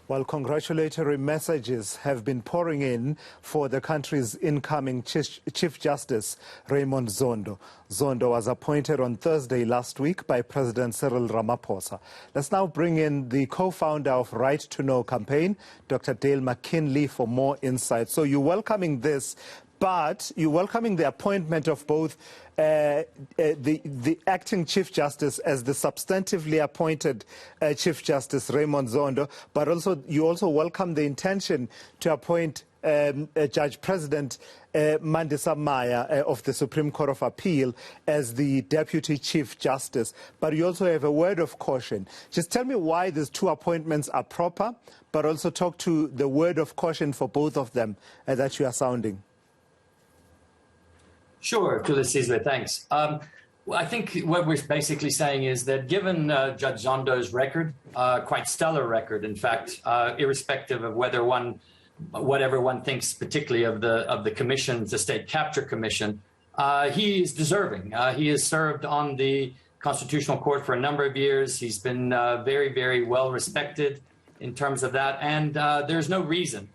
Well, congratulatory messages have been pouring in for the country's incoming Chief Justice, Raymond Zondo. Zondo was appointed on Thursday last week by President Cyril Ramaphosa. Let's now bring in the co-founder of Right2Know campaign, Dr. Dale McKinley, for more insight. So you're welcoming this, but you're welcoming the appointment of both the acting Chief Justice as the substantively appointed Chief Justice, Raymond Zondo, but also you also welcome the intention to appoint Judge President Mandisa Maya of the Supreme Court of Appeal as the Deputy Chief Justice. But you also have a word of caution. Just tell me why these two appointments are proper, but also talk to the word of caution for both of them that you are sounding. Sure, Tulisizwe, thanks. Well, I think what we're basically saying is that given Judge Zondo's record, quite stellar record, in fact, irrespective of whatever one thinks, particularly of the commission, the State Capture Commission, he is deserving. He has served on the Constitutional Court for a number of years. He's been very, very well respected in terms of that, and there's no reason.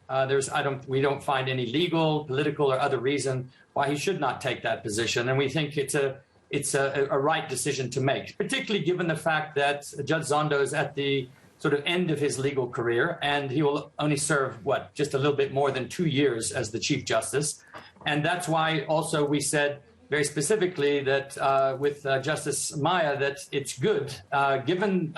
We don't find any legal, political, or other reason why he should not take that position, and we think it's a right decision to make, particularly given the fact that Judge Zondo is at the sort of end of his legal career, and he will only serve just a little bit more than 2 years as the Chief Justice, and that's why also we said very specifically that with Justice Maya that it's good given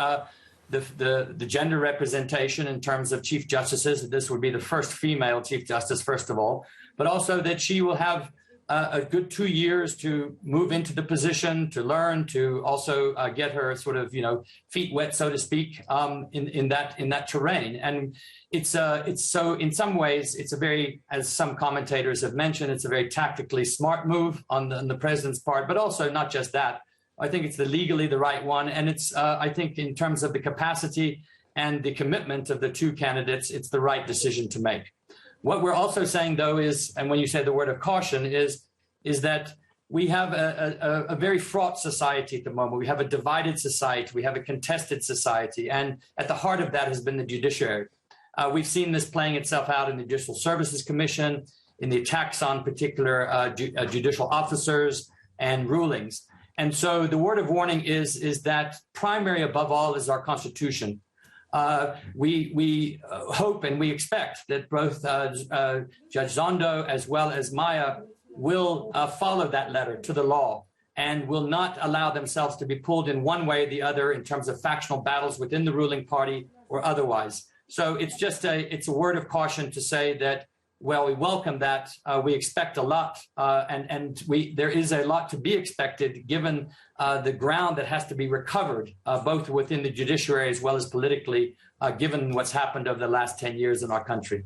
the gender representation in terms of Chief Justices. This would be the first female Chief Justice, first of all, but also that she will have a good 2 years to move into the position, to learn, to also get her sort of, feet wet, so to speak, in that terrain. And it's so in some ways, it's a very, as some commentators have mentioned, it's a very tactically smart move on the president's part, but also not just that. I think it's legally the right one. And it's, I think in terms of the capacity and the commitment of the two candidates, it's the right decision to make. What we're also saying, though, is, and when you say the word of caution, is that we have a very fraught society at the moment. We have a divided society. We have a contested society. And at the heart of that has been the judiciary. We've seen this playing itself out in the Judicial Services Commission, in the attacks on particular judicial officers and rulings. And so the word of warning is that primary above all is our Constitution. We hope and we expect that both Judge Zondo as well as Maya will follow that letter to the law and will not allow themselves to be pulled in one way or the other in terms of factional battles within the ruling party or otherwise. So it's just it's a word of caution to say that, well, we welcome that. We expect a lot, and there is a lot to be expected given the ground that has to be recovered, both within the judiciary as well as politically, given what's happened over the last 10 years in our country.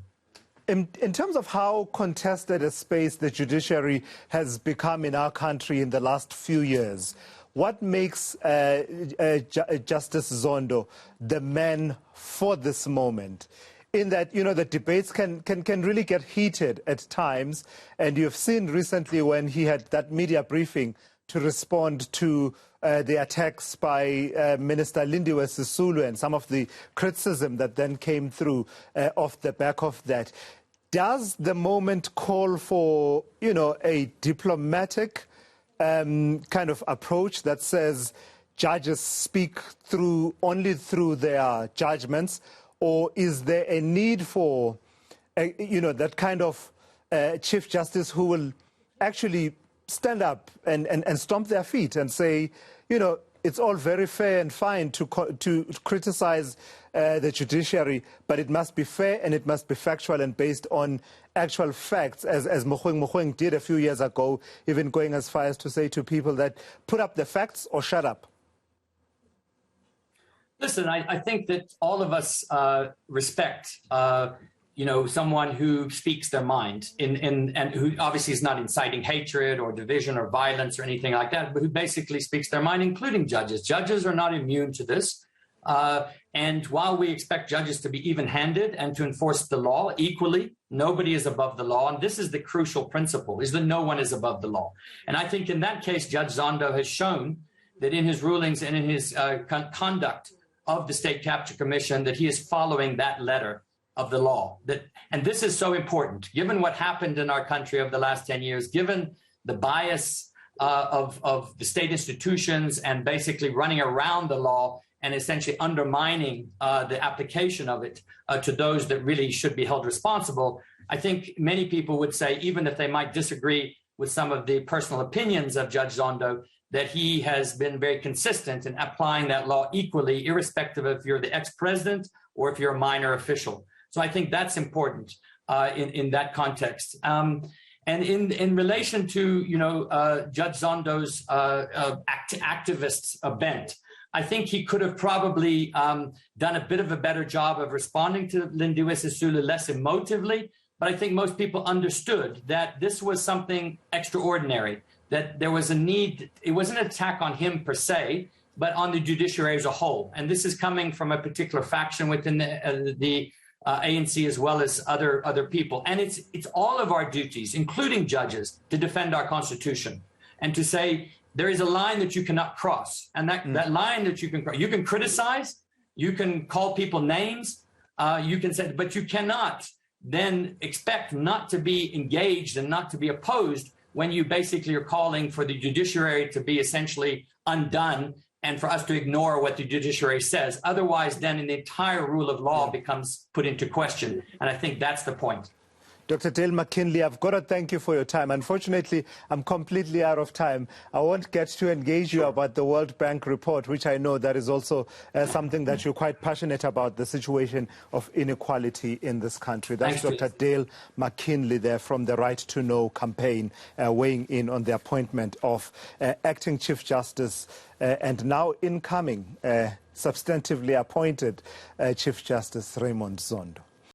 In terms of how contested a space the judiciary has become in our country in the last few years, what makes Justice Zondo the man for this moment? In that, the debates can really get heated at times. And you've seen recently when he had that media briefing to respond to the attacks by Minister Lindiwe Sisulu and some of the criticism that then came through off the back of that. Does the moment call for, a diplomatic kind of approach that says judges speak only through their judgments? Or is there a need for, that kind of Chief Justice who will actually stand up and stomp their feet and say, it's all very fair and fine to criticize the judiciary, but it must be fair and it must be factual and based on actual facts, as Mogoeng did a few years ago, even going as far as to say to people that put up the facts or shut up. Listen, I think that all of us respect, someone who speaks their mind and who obviously is not inciting hatred or division or violence or anything like that, but who basically speaks their mind, including judges. Judges are not immune to this. And while we expect judges to be even-handed and to enforce the law equally, nobody is above the law. And this is the crucial principle, is that no one is above the law. And I think in that case, Judge Zondo has shown that in his rulings and in his conduct of the State Capture Commission that he is following that letter of the law. And this is so important, given what happened in our country over the last 10 years, given the bias of the state institutions and basically running around the law and essentially undermining the application of it to those that really should be held responsible. I think many people would say, even if they might disagree with some of the personal opinions of Judge Zondo, that he has been very consistent in applying that law equally, irrespective of if you're the ex-president or if you're a minor official. So I think that's important in that context. And in relation to, Judge Zondo's activist bent, I think he could have probably done a bit of a better job of responding to Lindiwe Sisulu less emotively. But I think most people understood that this was something extraordinary, that there was a need. It wasn't an attack on him per se, but on the judiciary as a whole. And this is coming from a particular faction within the ANC as well as other people. And it's all of our duties, including judges, to defend our Constitution and to say there is a line that you cannot cross. And that line that you can criticize, you can call people names, you can say, but you cannot then expect not to be engaged and not to be opposed when you basically are calling for the judiciary to be essentially undone and for us to ignore what the judiciary says. Otherwise, then the entire rule of law becomes put into question. And I think that's the point. Dr. Dale McKinley, I've got to thank you for your time. Unfortunately, I'm completely out of time. I won't get to engage you about the World Bank report, which I know that is also something that you're quite passionate about, the situation of inequality in this country. That's Dr. Dale McKinley there from the Right2Know campaign, weighing in on the appointment of acting Chief Justice and now incoming, substantively appointed Chief Justice Raymond Zondo.